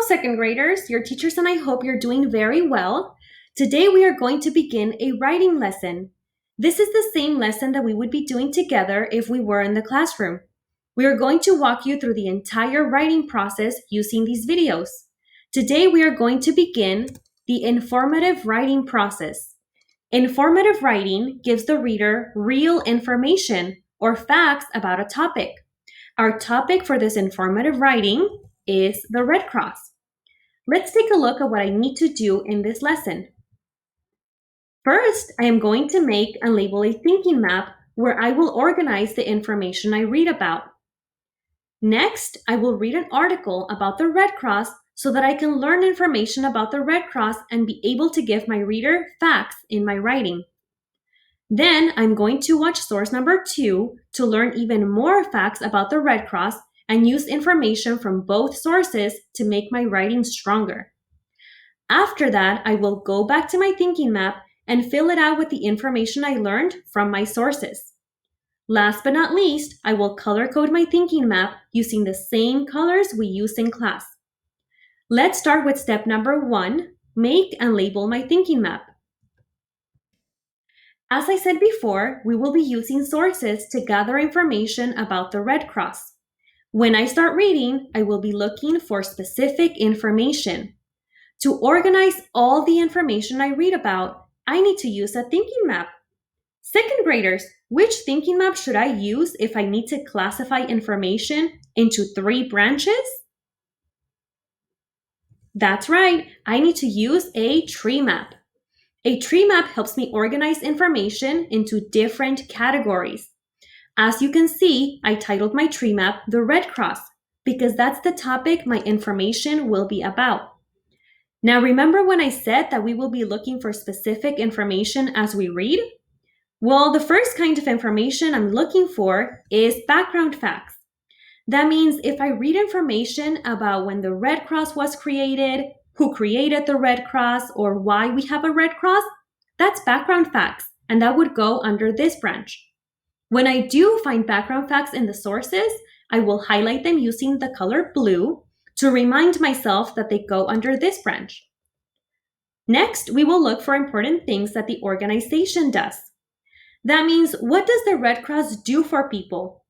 second graders. Your teachers and I hope you're doing very well. Today we are going to begin a writing lesson. This is the same lesson that we would be doing together if we were in the classroom. We are going to walk you through the entire writing process using these videos. Today we are going to begin the informative writing process. Informative writing gives the reader real information or facts about a topic. Our topic for this informative writing is the Red Cross. Let's take a look at what I need to do in this lesson. First, I am going to make and label a thinking map where I will organize the information I read about. Next, I will read an article about the Red Cross so that I can learn information about the Red Cross and be able to give my reader facts in my writing. Then I'm going to watch source number 2 to learn even more facts about the Red Cross and use information from both sources to make my writing stronger. After that, I will go back to my thinking map and fill it out with the information I learned from my sources. Last but not least, I will color code my thinking map using the same colors we used in class. Let's start with step number 1, make and label my thinking map. As I said before, we will be using sources to gather information about the Red Cross. When I start reading, I will be looking for specific information. To organize all the information I read about, I need to use a thinking map. Second graders, which thinking map should I use if I need to classify information into 3 branches? That's right, I need to use a tree map. A tree map helps me organize information into different categories. As you can see, I titled my tree map the Red Cross because that's the topic my information will be about. Now remember when I said that we will be looking for specific information as we read? Well, the first kind of information I'm looking for is background facts. That means if I read information about when the Red Cross was created, who created the Red Cross, or why we have a Red Cross, that's background facts, and that would go under this branch. When I do find background facts in the sources, I will highlight them using the color blue to remind myself that they go under this branch. Next, we will look for important things that the organization does. That means, what does the Red Cross do for people?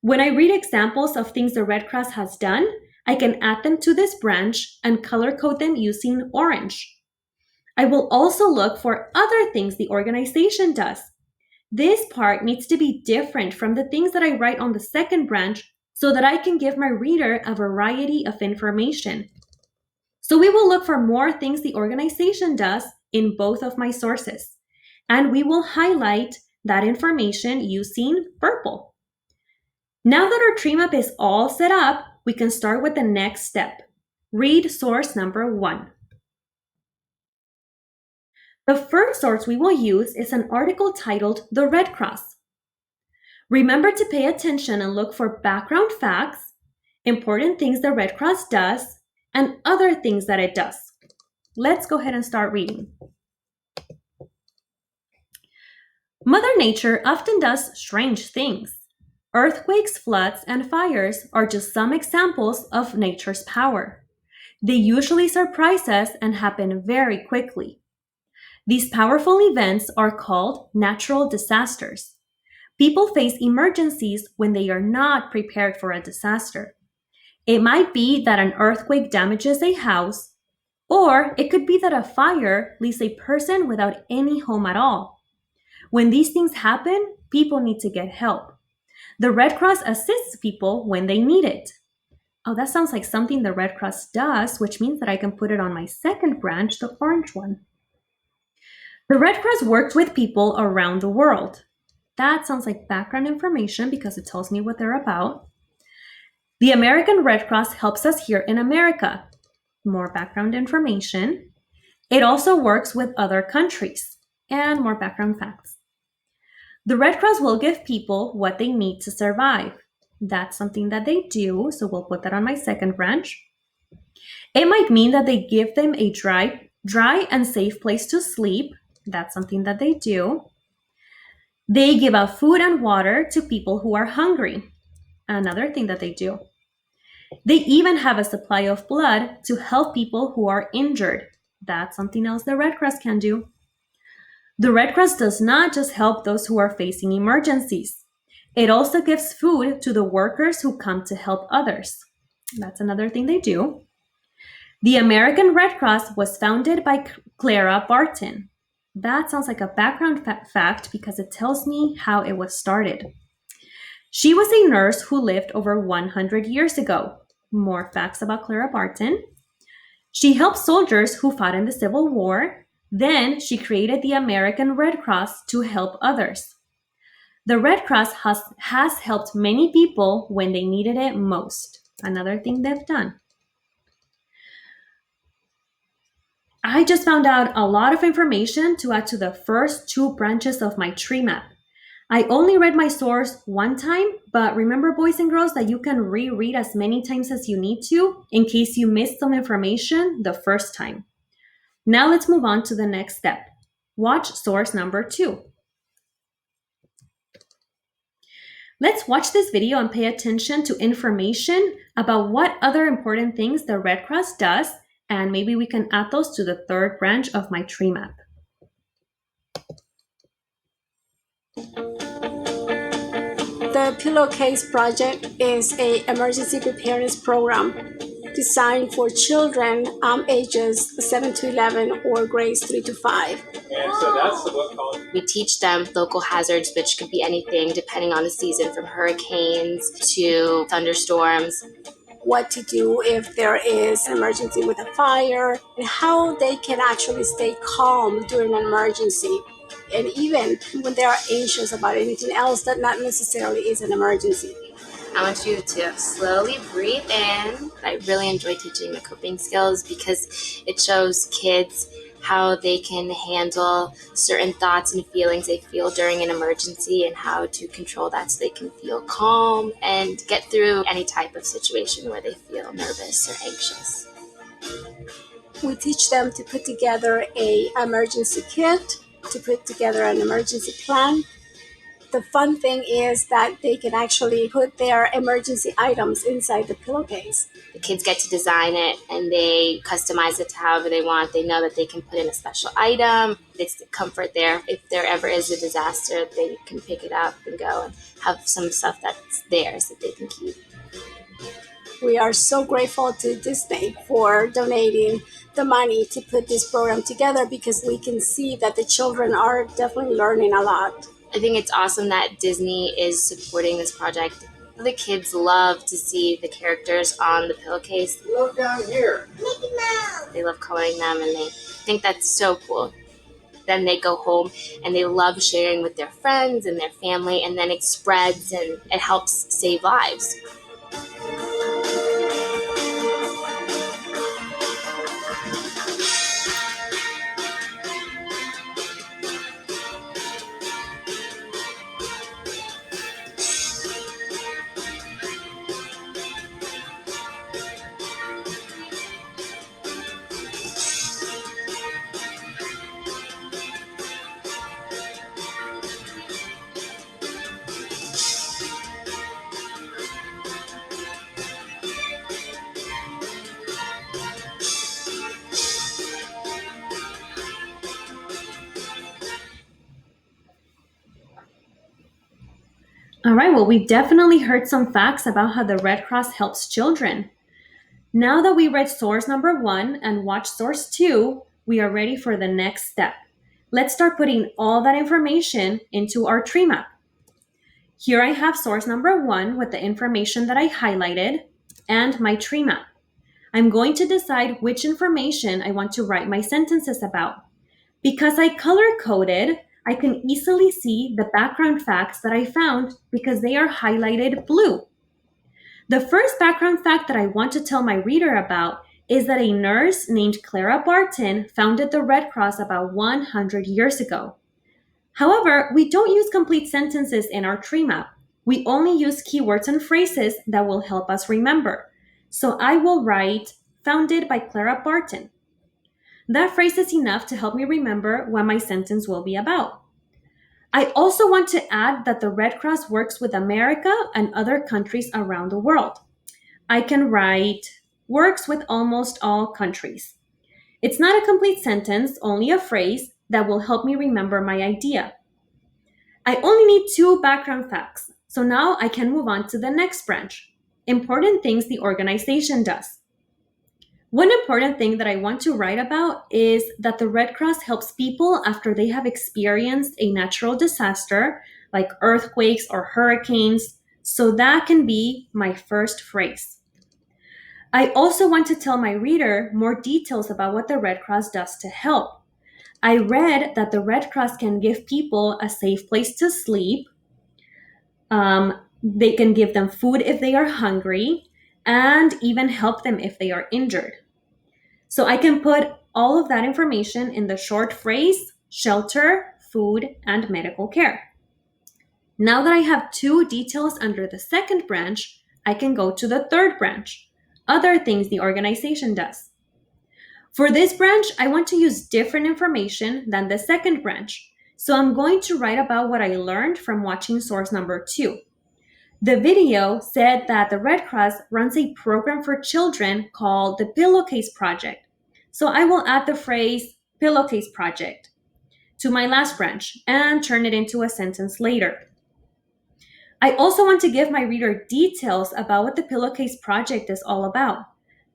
When I read examples of things the Red Cross has done, I can add them to this branch and color code them using orange. I will also look for other things the organization does. This part needs to be different from the things that I write on the second branch so that I can give my reader a variety of information. So we will look for more things the organization does in both of my sources, and we will highlight that information using purple. Now that our tree map is all set up, we can start with the next step. Read source number 1. The first source we will use is an article titled The Red Cross. Remember to pay attention and look for background facts, important things the Red Cross does, and other things that it does. Let's go ahead and start reading. Mother Nature often does strange things. Earthquakes, floods, and fires are just some examples of nature's power. They usually surprise us and happen very quickly. These powerful events are called natural disasters. People face emergencies when they are not prepared for a disaster. It might be that an earthquake damages a house, or it could be that a fire leaves a person without any home at all. When these things happen, people need to get help. The Red Cross assists people when they need it. Oh, that sounds like something the Red Cross does, which means that I can put it on my second branch, the orange one. The Red Cross works with people around the world. That sounds like background information because it tells me what they're about. The American Red Cross helps us here in America. More background information. It also works with other countries and more background facts. The Red Cross will give people what they need to survive. That's something that they do, so we'll put that on my second branch. It might mean that they give them a dry and safe place to sleep. That's something that they do. They give out food and water to people who are hungry. Another thing that they do. They even have a supply of blood to help people who are injured. That's something else the Red Cross can do. The Red Cross does not just help those who are facing emergencies. It also gives food to the workers who come to help others. That's another thing they do. The American Red Cross was founded by Clara Barton. That sounds like a background fact because it tells me how it was started. She was a nurse who lived over 100 years ago. More facts about Clara Barton. She helped soldiers who fought in the Civil War. Then she created the American Red Cross to help others. The Red Cross has helped many people when they needed it most. Another thing they've done. I just found out a lot of information to add to the first two branches of my tree map. I only read my source one time, but remember, boys and girls, that you can reread as many times as you need to in case you missed some information the first time. Now let's move on to the next step. Watch source number 2. Let's watch this video and pay attention to information about what other important things the Red Cross does, and maybe we can add those to the third branch of my tree map. The Pillowcase Project is an emergency preparedness program designed for children ages 7 to 11 or grades 3 to 5. And so that's the book called. We teach them local hazards, which could be anything depending on the season, from hurricanes to thunderstorms. What to do if there is an emergency with a fire, and how they can actually stay calm during an emergency. And even when they are anxious about anything else that not necessarily is an emergency. I want you to slowly breathe in. I really enjoy teaching the coping skills because it shows kids how they can handle certain thoughts and feelings they feel during an emergency and how to control that so they can feel calm and get through any type of situation where they feel nervous or anxious. We teach them to put together an emergency kit, to put together an emergency plan. The fun thing is that they can actually put their emergency items inside the pillowcase. The kids get to design it and they customize it to however they want. They know that they can put in a special item. It's the comfort there. If there ever is a disaster, they can pick it up and go and have some stuff that's theirs that they can keep. We are so grateful to Disney for donating the money to put this program together because we can see that the children are definitely learning a lot. I think it's awesome that Disney is supporting this project. The kids love to see the characters on the pillowcase. Look down here. Mickey Mouse. They love coloring them and they think that's so cool. Then they go home and they love sharing with their friends and their family, and then it spreads and it helps save lives. All right, well, we've definitely heard some facts about how the Red Cross helps children. Now that we read source number 1 and watched source 2, we are ready for the next step. Let's start putting all that information into our tree map. Here I have source number 1 with the information that I highlighted and my tree map. I'm going to decide which information I want to write my sentences about. Because I color-coded, I can easily see the background facts that I found because they are highlighted blue. The first background fact that I want to tell my reader about is that a nurse named Clara Barton founded the Red Cross about 100 years ago. However, we don't use complete sentences in our tree map. We only use keywords and phrases that will help us remember. So I will write, founded by Clara Barton. That phrase is enough to help me remember what my sentence will be about. I also want to add that the Red Cross works with America and other countries around the world. I can write works with almost all countries. It's not a complete sentence, only a phrase that will help me remember my idea. I only need 2 background facts, so now I can move on to the next branch. Important things the organization does. One important thing that I want to write about is that the Red Cross helps people after they have experienced a natural disaster like earthquakes or hurricanes, so that can be my first phrase. I also want to tell my reader more details about what the Red Cross does to help. I read that the Red Cross can give people a safe place to sleep. They can give them food if they are hungry, and even help them if they are injured. So I can put all of that information in the short phrase shelter, food, and medical care. Now that I have 2 details under the second branch, I can go to the third branch, other things the organization does. For this branch, I want to use different information than the second branch, so I'm going to write about what I learned from watching source number 2. The video said that the Red Cross runs a program for children called the Pillowcase Project. So I will add the phrase Pillowcase Project to my last branch and turn it into a sentence later. I also want to give my reader details about what the Pillowcase Project is all about.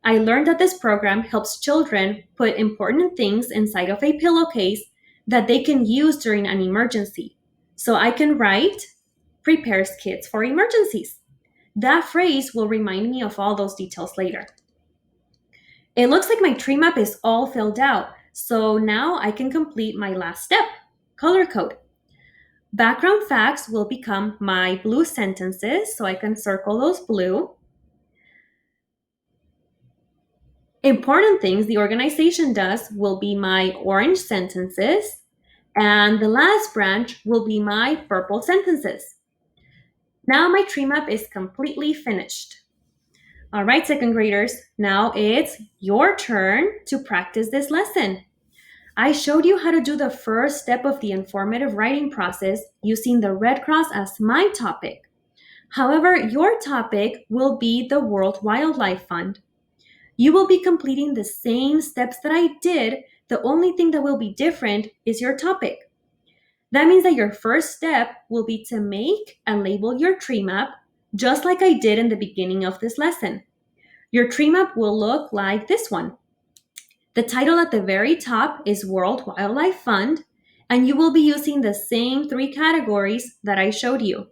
I learned that this program helps children put important things inside of a pillowcase that they can use during an emergency. So I can write, prepares kids for emergencies. That phrase will remind me of all those details later. It looks like my tree map is all filled out, so now I can complete my last step, color code. Background facts will become my blue sentences, so I can circle those blue. Important things the organization does will be my orange sentences, and the last branch will be my purple sentences. Now my tree map is completely finished. All right, second graders, now it's your turn to practice this lesson. I showed you how to do the first step of the informative writing process using the Red Cross as my topic. However, your topic will be the World Wildlife Fund. You will be completing the same steps that I did. The only thing that will be different is your topic. That means that your first step will be to make and label your tree map, just like I did in the beginning of this lesson. Your tree map will look like this one. The title at the very top is World Wildlife Fund, and you will be using the same 3 categories that I showed you.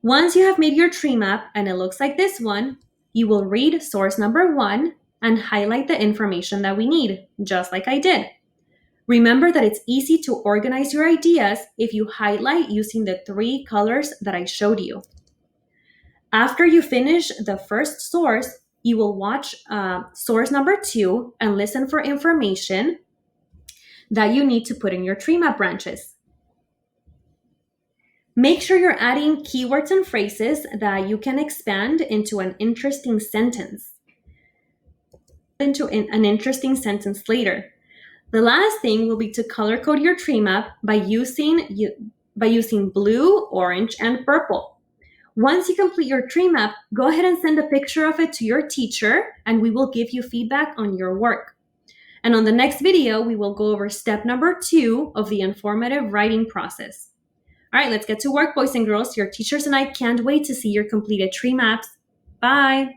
Once you have made your tree map and it looks like this one, you will read source number 1 and highlight the information that we need, just like I did. Remember that it's easy to organize your ideas if you highlight using the 3 colors that I showed you. After you finish the first source, you will watch source number 2 and listen for information that you need to put in your tree map branches. Make sure you're adding keywords and phrases that you can expand into an interesting sentence. Later. The last thing will be to color code your tree map by using blue, orange, and purple. Once you complete your tree map, go ahead and send a picture of it to your teacher, and we will give you feedback on your work. And on the next video, we will go over step number 2 of the informative writing process. All right, let's get to work, boys and girls. Your teachers and I can't wait to see your completed tree maps. Bye.